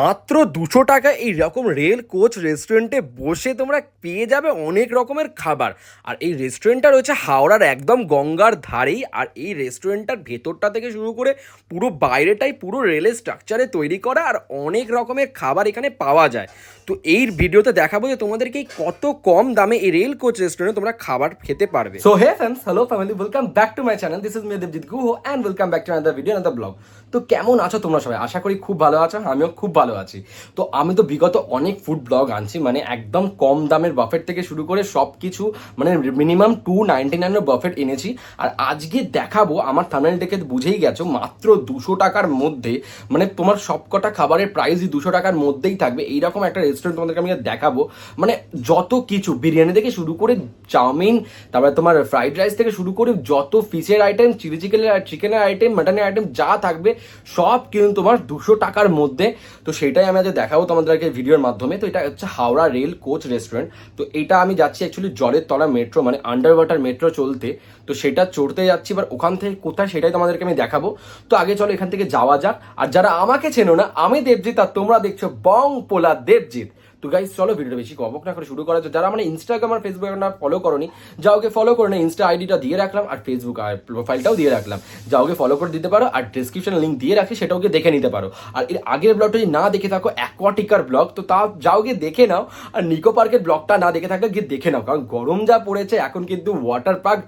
মাত্র 200 টাকা এইরকম রেল কোচ রেস্টুরেন্টে বসে তোমরা পেয়ে যাবে অনেক রকমের খাবার। আর এই রেস্টুরেন্টটা রয়েছে হাওড়ার একদম গঙ্গার ধারেই। আর এই রেস্টুরেন্টটার ভেতরটা থেকে শুরু করে পুরো বাইরেটাই পুরো রেলের স্ট্রাকচারে তৈরি করা, আর অনেক রকমের খাবার এখানে পাওয়া যায়। তো এই ভিডিওতে দেখাবো যে তোমাদেরকে কত কম দামে এই রেল কোচ রেস্টুরেন্টে তোমরা খাবার খেতে পারবে। So hey friends, hello family, welcome back to my channel. This is me Devjit Guho and welcome back to another video, another blog. তো কেমন আছো তোমরা সবাই? আশা করি খুব ভালো আছো, আমিও খুব ভালো আছি। তো আমি তো বিগত অনেক ফুড ব্লগ আনছি, মানে একদম কম দামের বাফেট থেকে শুরু করে সব কিছু, মানে মিনিমাম 299 এর বাফেট এনেছি। আর আজকে দেখাবো, আমার থাম্বনেল দেখে বুঝেই গেছো, মাত্র 200 টাকার মধ্যে, মানে তোমার সবকটা খাবারের প্রাইসই 200 টাকার মধ্যেই থাকবে। এইরকম একটা রেস্টুরেন্ট তোমাদেরকে আমি দেখাবো, মানে যত কিছু বিরিয়ানি থেকে শুরু করে চাউমিন, তারপরে তোমার ফ্রাইড রাইস থেকে শুরু করে যত ফিশের আইটেম, চিলি চিকেনের আইটেম, মাটনের আইটেম যা থাকবে সব কিন্তু তোমার 200 টাকার মধ্যে। তো সেটাই আমি আজ দেখাবো তোমাদেরকে ভিডিওর মাধ্যমে। তো এটা হচ্ছে হাওড়া রেল কোচ রেস্টুরেন্ট। তো এটা আমি যাচ্ছি অ্যাকচুয়ালি জলের তলা মেট্রো, মানে আন্ডার ওয়াটার মেট্রো চলতে। তো সেটা চড়তে যাচ্ছি, এবার ওখান থেকে কোথায় সেটাই তোমাদেরকে আমি দেখাবো। তো আগে চলো এখান থেকে যাওয়া যাক। আর যারা আমাকে চেনো না, আমি দেবজিৎ আর তোমরা দেখছো বং পোলা দেবজিৎ। তো গাইস চলো ভিডিওটা বেশি কবক না করে শুরু করা যায়। যারা মানে ইনস্টাগ্রাম আর ফেসবুক না ফলো করোনি, যাওকে ফলো করে না, ইনস্টা আইডিটা দিয়ে রাখলাম আর ফেসবুক আর প্রোফাইলটাও দিয়ে রাখলাম, যাওকে ফলো করে দিতে পারো। আর ডিসক্রিপশনে লিঙ্ক দিয়ে রাখি, সেটাও গিয়ে দেখে নিতে পারো। আর এর আগের ব্লগটা যদি না দেখে থাকো, অ্যাকোয়াটিকার ব্লগ, তো তা যাও গিয়ে দেখে নাও। আর নিকো পার্কের ব্লগটা না দেখে থাকলে গিয়ে দেখে নাও, কারণ গরম যা পড়েছে এখন কিন্তু ওয়াটার পার্ক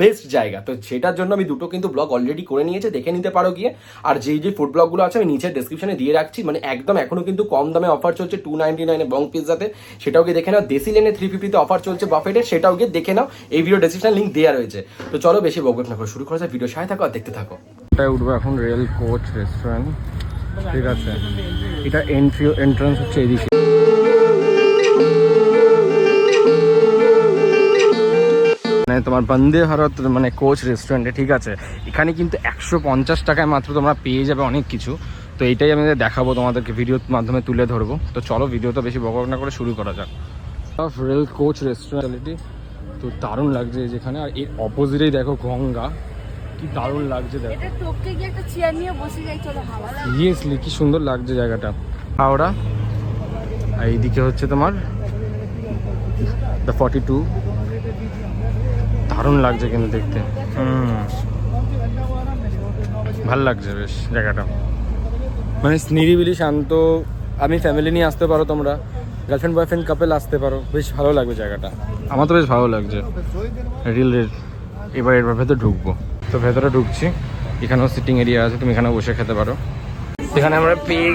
বেস্ট জায়গা। তো সেটার জন্য আমি দুটো কিন্তু ব্লগ অলরেডি করে নিয়েছে, দেখে নিতে পারো গিয়ে। আর যেই যে ফুড ব্লগগুলো আছে আমি নিচে ডিসক্রিপশনে দিয়ে রাখছি, মানে একদম এখনো কিন্তু কম দামে অফার চলছে 299 বং পিৎজাতে, সেটাও গিয়ে দেখে নাও। দেশি লেনে 350 তে অফার চলছে বাফেটের, সেটাও গিয়ে দেখে নাও। এই ভিডিও ডেসক্রিপশন লিঙ্ক দেওয়া রয়েছে। তো চলো বেশি বকবক না করে শুরু করা যায়, ভিডিও সাথে থাকো আর দেখতে থাকো। এটাই উঠবো এখন রেল কোচ রেস্টুরেন্ট, ঠিক আছে। এটা এন্ট্রান্স হচ্ছে এদিকে। মানে তোমার বন্দে ভারত মানে কোচ রেস্টুরেন্টে, ঠিক আছে। এখানে কিন্তু 150 টাকায় মাত্র তোমরা পেয়ে যাবে অনেক কিছু। তো এইটাই আমি দেখাবো তোমাদেরকে, ভিডিওর মাধ্যমে তুলে ধরবো। তো চলো ভিডিওটা বেশি বকবক না করে শুরু করা যাক। রেল কোচ রেস্টুরেন্ট তো দারুণ লাগছে যেখানে। আর এর অপোজিটেই দেখো গঙ্গা, কি দারুণ লাগছে দেখো। এটা টপকে গিয়ে একটা চেয়ার নিয়ে বসে যাই, চলো হাওড়া। সিরিয়াসলি কি সুন্দর লাগছে জায়গাটা, হাওড়া। আর এইদিকে হচ্ছে তোমার দ্য 42, দারুণ লাগছে কিন্তু দেখতে। ভাল লাগছে বেশ জায়গাটা, মানে নিরিবিলি শান্ত। আমি ফ্যামিলি নিয়ে আসতে পারো, তোমরা গার্লফ্রেন্ড বয়ফ্রেন্ড কাপেল আসতে পারো, বেশ ভালো লাগবে জায়গাটা। আমার তো বেশ ভালো লাগছে রিলের। এবার এর ভেতরে ঢুকবো, তো ভেতরে ঢুকছি। এখানেও সিটিং এরিয়া আছে, তুমি এখানেও বসে খেতে পারো। এখানে আমরা পেয়ে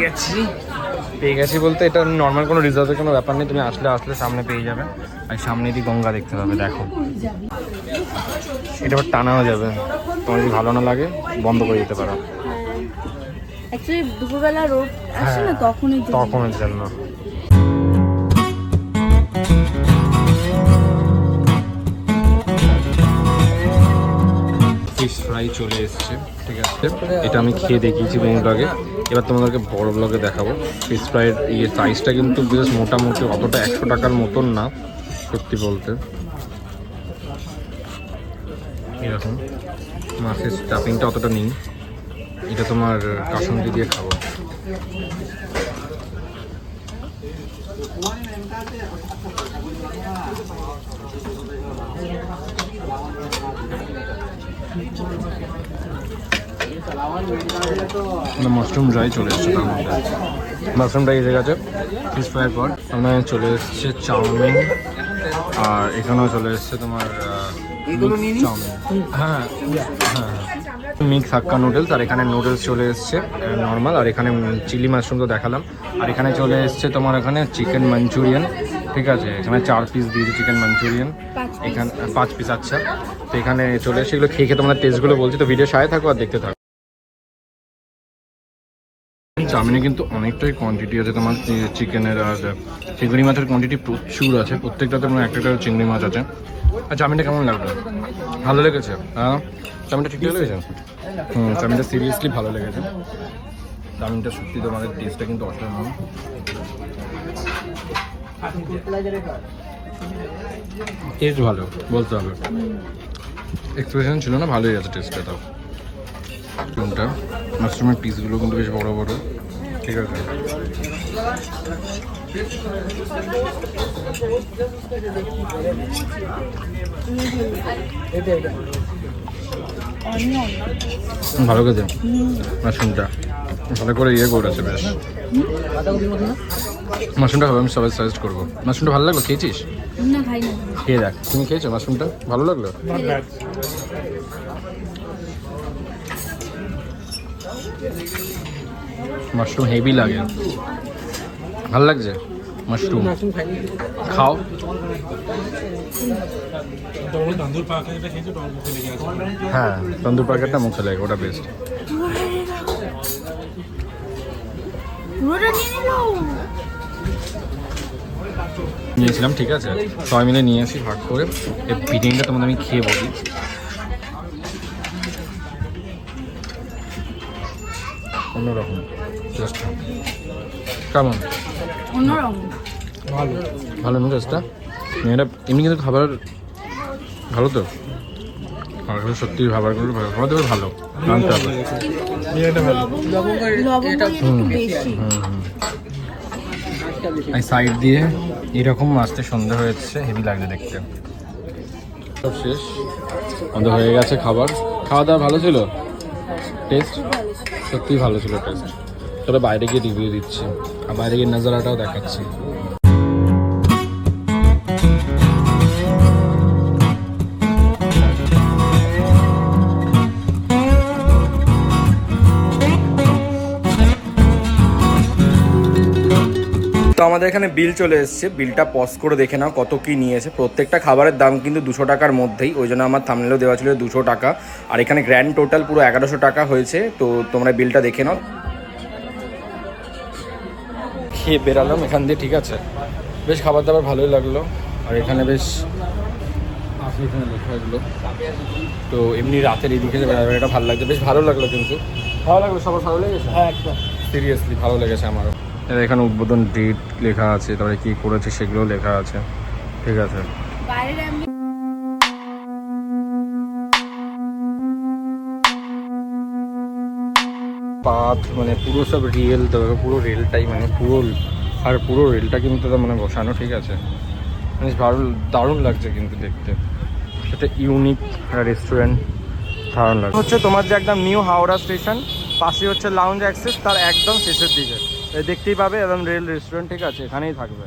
গেছি বলতে এটা নর্মাল কোনো রিজার্ভের কোনো ব্যাপার নেই, তুমি আসলে সামনে পেয়ে যাবে। আর সামনে দিয়ে গঙ্গা দেখতে পাবে, দেখো। এটা আবার টানাও যাবে, তোমার যদি ভালো না লাগে বন্ধ করে দিতে পারো। অ্যাকচুয়ালি দুপুরবেলা রোদ আসে না, তখনের জন্য। ফিশ ফ্রাই চলে এসছে, ঠিক আছে। এটা আমি খেয়ে দেখিয়েছি মিনি ব্লগে, এবার তোমাদেরকে বড় ব্লগে দেখাবো। ফিশ ফ্রাইয়ের সাইজটা কিন্তু বেশ মোটামুটি অতটা 100 টাকার মতন না সত্যি বলতে। এরকম মাছের স্টাফিংটা অতটা নেই, এটা তোমার কাসুন্দি দিয়ে খাবো। মাশরুম ড্রাই চলে এসছে, তার মধ্যে মাশরুম ড্রাই এসে গেছে। ফিশ ফ্রাইয়ের পর আমার চলে এসছে চাউমিন, আর এখানেও চলে এসছে তোমার চাউমিন। হ্যাঁ, মিক্স হাক্কা নুডলস। আর এখানে নুডলস চলে এসছে নর্মাল, আর এখানে চিলি মাশরুম তো দেখালাম। আর এখানে চলে এসছে তোমার এখানে চিকেন মাঞ্চুরিয়ান, ঠিক আছে। এখানে 4 পিস দিয়েছে চিকেন মাঞ্চুরিয়ান, এখানে 5 পিস। আচ্ছা, তো এখানে চলে এসছে। এগুলো খেয়ে তোমাদের টেস্টগুলো বলছি, তো ভিডিও সাথে থাকো আর দেখতে থাকো। চাউমিনে কিন্তু অনেকটাই কোয়ান্টিটি আছে তোমার চিকেনের, আর চিংড়ি মাছের কোয়ান্টিটি প্রচুর আছে। প্রত্যেকটাতে তোমার একটা চিংড়ি মাছ আছে। আর চাউমিনটা কেমন লাগলো? ভালো লেগেছে? হ্যাঁ, চাউমিনটা ঠিক লেগেছে। চাউমিনটা সিরিয়াসলি ভালো লেগেছে। চাউমিনটা সত্যি তোমাদের টেস্টটা কিন্তু অসাধারণ। টেস্ট ভালো বলতে হবে, এক্সপ্রেশন ছিল না, ভালোই আছে টেস্টটা। তাও কোনটা মাশরুমের পিসগুলো কিন্তু বেশ বড় বড়, ঠিক আছে। ভালো খেতে মাশরুমটা, ভালো করে ইয়ে করেছে বেশ। মাশরুমটা হবে, আমি সবাই সাজেস্ট করবো। মাশরুমটা ভালো লাগলো, খেয়েছিস? না খাই না। খেয়ে দেখ, তুমি খেয়েছো মাশরুমটা? ভালো লাগলো? মাশরুম হেভি লাগে, ভালো লাগছে মাশরুম। খাও। হ্যাঁ, তন্দুর প্যাকেটটা মুখে লাগে, ওটা বেস্ট। পুরোটা নিয়ে নিল। নিয়েছিলাম, ঠিক আছে, সবাই মিলে নিয়েছি ভাগ করে। এই বিরিয়ানিটা তোমাদের আমি খেয়ে বলি। অন্যরকম টেস্টটা কেমন? অন্যরকম। ভালো না টেস্টটা? এটা এমনি কিন্তু খাবার ভালো তো, খাবারগুলো সত্যি খাবারগুলো ভালো, খাবার ভালো জানতে হবে। লবঙ্গ একটু বেশি। এই সাইড দিয়ে এরকম আসতে সন্ধ্যা হয়েছে, হেভি লাগছে দেখতে। সব শেষ, আমাদের হয়ে গেছে খাবার। খাওয়া দাওয়া ভালো ছিল, টেস্ট সত্যিই ভালো ছিল টেস্ট। চলো বাইরে গিয়ে রিভিউ দিচ্ছি, আর বাইরে গিয়ে নজারাটাও দেখাচ্ছি। তো আমাদের এখানে বিল চলে এসেছে, বিলটা পজ করে দেখে নাও কত কি নিয়েছে। প্রত্যেকটা খাবারের দাম কিন্তু 200 টাকার মধ্যেই, ওই জন্য আমার থাম্বনেলেও দেওয়া ছিল 200 টাকা। আর এখানে গ্র্যান্ড টোটাল পুরো 1100 টাকা হয়েছে। তো তোমরা বিলটা দেখে নাও। খেয়ে বেরালাম এখান দিয়ে, ঠিক আছে, বেশ খাবার দাবার ভালোই লাগলো। আর এখানে বেশ এখানে লেখা এগুলো, তো এমনি রাতের এদিকে এটা ভালো লাগছে, বেশ ভালো লাগলো। কিন্তু ভালো লাগলো, সবার ভালো লেগেছে? হ্যাঁ একদম, সিরিয়াসলি ভালো লেগেছে আমারও। এখানে উদ্বোধন ডেট লেখা আছে, তারপরে কী করেছে সেগুলোও লেখা আছে, ঠিক আছে। বাইরে আমি পাথ মানে পুরো সব রিয়েল, তো পুরো রেলটাই মানে পুরো রেলটা কিন্তু মানে বসানো, ঠিক আছে। বেশ ভালো, দারুণ লাগছে কিন্তু দেখতে। সেটা ইউনিক রেস্টুরেন্ট, দারুণ লাগছে। হচ্ছে তোমার যে একদম নিউ হাওড়া স্টেশন, পাশে হচ্ছে লাউঞ্জ অ্যাক্সেস, তার একদম শেষের দিকে দেখতেই পাবে একদম রেল রেস্টুরেন্ট, ঠিক আছে, এখানেই থাকবে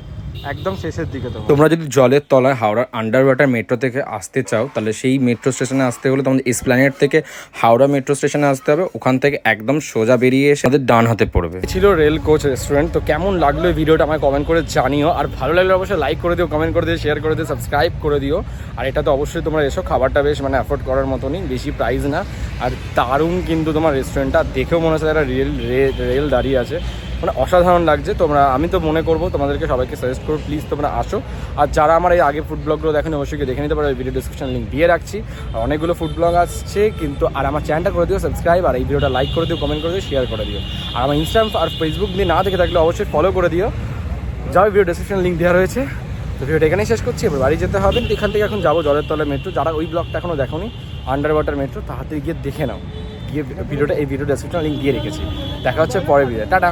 একদম শেষের দিকে। তোমরা যদি জলের তলায় হাওড়ার আন্ডার ওয়াটার মেট্রো থেকে আসতে চাও, তাহলে সেই মেট্রো স্টেশনে আসতে হলে তোমাদের এসপ্ল্যানেড থেকে হাওড়া মেট্রো স্টেশনে আসতে হবে। ওখান থেকে একদম সোজা বেরিয়ে এসে আমাদের ডান হাতে পড়বে। ছিল রেল কোচ রেস্টুরেন্ট। তো কেমন লাগলো এই ভিডিওটা আমায় কমেন্ট করে জানিও, আর ভালো লাগলে অবশ্যই লাইক করে দিও, কমেন্ট করে দিও, শেয়ার করে দিও, সাবস্ক্রাইব করে দিও। আর এটা তো অবশ্যই তোমরা এসো, খাবারটা বেশ মানে অ্যাফোর্ড করার মতনই, বেশি প্রাইস না, আর দারুণ কিন্তু তোমার রেস্টুরেন্টটা দেখেও মনে হচ্ছে একটা রেল দাঁড়িয়ে আছে, মানে অসাধারণ লাগছে। আমি তো মনে করবো তোমাদেরকে সবাইকে সাজেস্ট করবো, প্লিজ তোমরা আসো। আর যারা আমার এই আগে ফুড ব্লগগুলো দেখেন অবশ্যই দেখে নিতে পারো, ভিডিও ডিসক্রিপশন লিঙ্ক দিয়ে রাখছি। আর অনেকগুলো ফুড ব্লগ আসছে কিন্তু, আর আমার চ্যানেলটা করে দিও সাবস্ক্রাইব, আর এই ভিডিওটা লাইক করে দিও, কমেন্ট করে দিও, শেয়ার করে দিও। আর আমার ইনস্টাগ্রাম আর ফেসবুক দিয়ে না দেখে থাকলে অবশ্যই ফলো করে দিও, যাও ভিডিও ডিসক্রিপশন লিঙ্ক দেওয়া রয়েছে। তো ভিডিওটা এখানেই শেষ করছি, এবার বাড়ি যেতে হবে। এখান থেকে এখন যাবো জলের তলায় মেট্রো, যারা ওই ব্লগটা এখনও দেখোনি আন্ডার ওয়াটার মেট্রো, তাড়াতাড়ি গিয়ে দেখে নাও, গিয়ে এই ভিডিও ডিসক্রিপশন লিঙ্ক দিয়ে রেখেছি। দেখা হচ্ছে পরের ভিডিও, টাটা।